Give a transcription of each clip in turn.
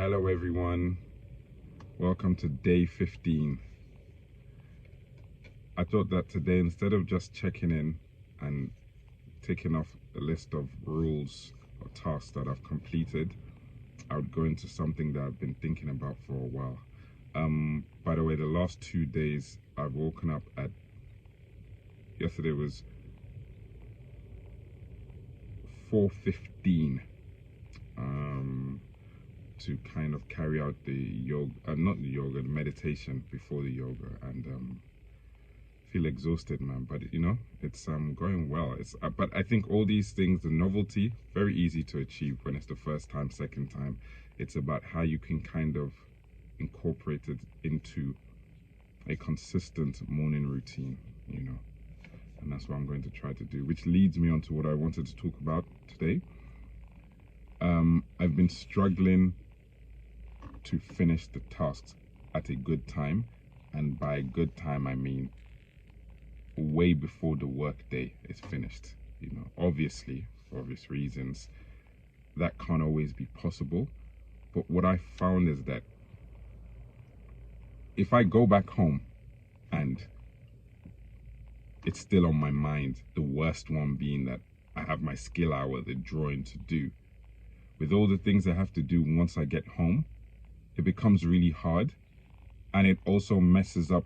Hello everyone, welcome to day 15. I thought that today, instead of just checking in and ticking off a list of rules or tasks that I've completed, I would go into something that I've been thinking about for a while. By the way, the last 2 days I've woken up at, yesterday was 4:15 to kind of carry out the yoga, not the yoga, the meditation before the yoga, and feel exhausted, man. But it's going well. But I think all these things, the novelty, very easy to achieve when it's the first time, second time. It's about how you can kind of incorporate it into a consistent morning routine, and that's what I'm going to try to do, which leads me on to what I wanted to talk about today. I've been struggling to finish the tasks at a good time, and by good time I mean way before the work day is finished. Obviously, for obvious reasons, that can't always be possible. But what I found is that if I go back home and it's still on my mind, the worst one being that I have my skill hour, the drawing to do, with all the things I have to do once I get home, it becomes really hard, and it also messes up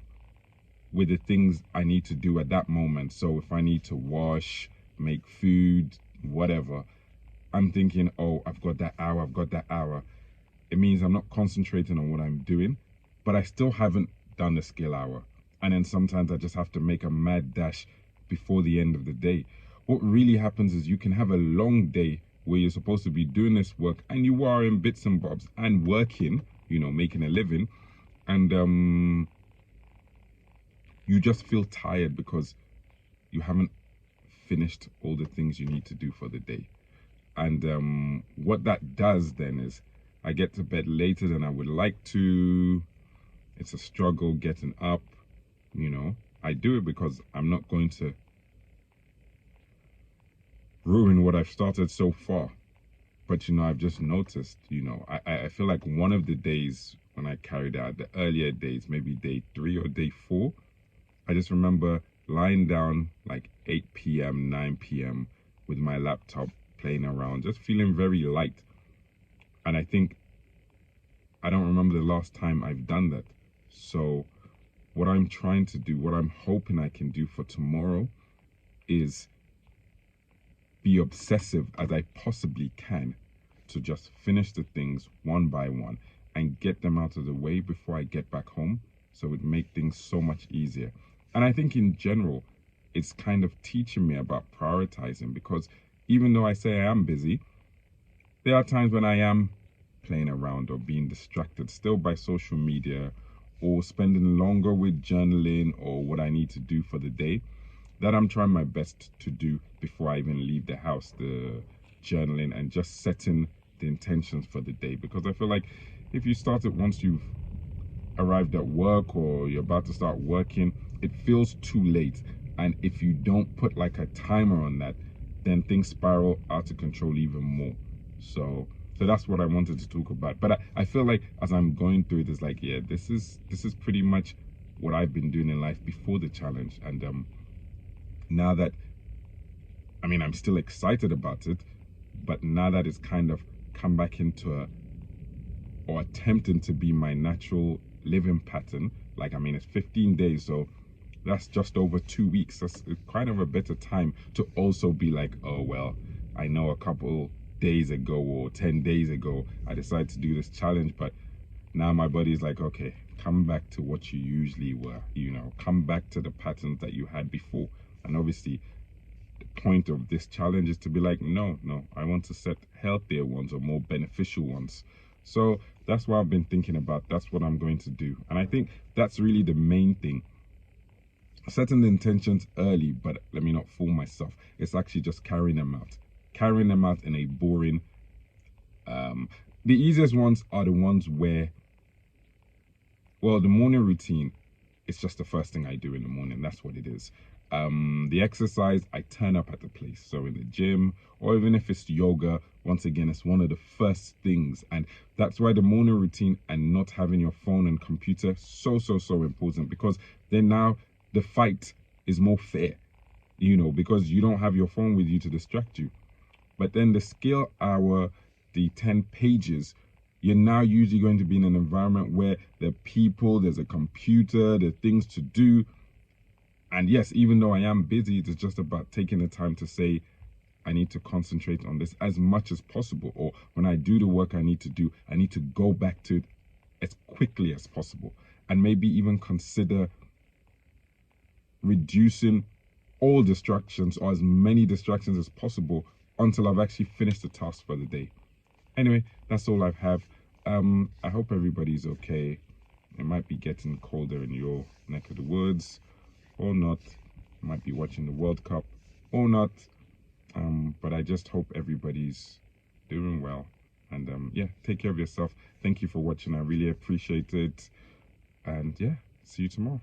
with the things I need to do at that moment. So if I need to wash, make food, whatever, I'm thinking, oh, I've got that hour. It means I'm not concentrating on what I'm doing, but I still haven't done the skill hour. And then sometimes I just have to make a mad dash before the end of the day. What really happens is you can have a long day where you're supposed to be doing this work and you are in bits and bobs and working, making a living, and you just feel tired because you haven't finished all the things you need to do for the day. And what that does then is I get to bed later than I would like to. It's a struggle getting up. I do it because I'm not going to ruin what I've started so far. But I've just noticed, I feel like one of the days when I carried out, the earlier days, maybe day 3 or day 4, I just remember lying down like 8 p.m., 9 p.m. with my laptop playing around, just feeling very light. And I think I don't remember the last time I've done that. So what I'm trying to do, what I'm hoping I can do for tomorrow, is be obsessive as I possibly can to just finish the things one by one and get them out of the way before I get back home, so it would make things so much easier. And I think in general, it's kind of teaching me about prioritizing, because even though I say I am busy, there are times when I am playing around or being distracted still by social media, or spending longer with journaling or what I need to do for the day, that I'm trying my best to do before I even leave the house, the journaling and just setting the intentions for the day. Because I feel like if you start it once you've arrived at work or you're about to start working, it feels too late. And if you don't put like a timer on that, then things spiral out of control even more. So that's what I wanted to talk about. But I feel like as I'm going through it, it's like, yeah, this is pretty much what I've been doing in life before the challenge. And now that, I'm still excited about it, but now that it's kind of come back into or attempting to be my natural living pattern, like, it's 15 days, so that's just over 2 weeks. That's kind of a better time to also be like, oh, well, I know a couple days ago or 10 days ago, I decided to do this challenge, but now my body's like, okay, come back to what you usually were, come back to the patterns that you had before. And obviously, the point of this challenge is to be like, no, I want to set healthier ones or more beneficial ones. So that's what I've been thinking about. That's what I'm going to do. And I think that's really the main thing. Setting the intentions early, but let me not fool myself. It's actually just carrying them out in a boring, the easiest ones are the ones where, well, the morning routine, it's just the first thing I do in the morning. That's what it is. The exercise, I turn up at the place. So in the gym, or even if it's yoga, once again, it's one of the first things. And that's why the morning routine and not having your phone and computer so important, because then now the fight is more fair, you know, because you don't have your phone with you to distract you. But then the skill hour, the 10 pages, you're now usually going to be in an environment where there are people, there's a computer, there are things to do. And yes, even though I am busy, it's just about taking the time to say, I need to concentrate on this as much as possible. Or when I do the work I need to do, I need to go back to it as quickly as possible. And maybe even consider reducing all distractions, or as many distractions as possible, until I've actually finished the task for the day. Anyway, that's all I have. I hope everybody's okay. It might be getting colder in your neck of the woods, or not. Might be watching the World Cup, or not. But I just hope everybody's doing well. And yeah, take care of yourself. Thank you for watching. I really appreciate it. And yeah, see you tomorrow.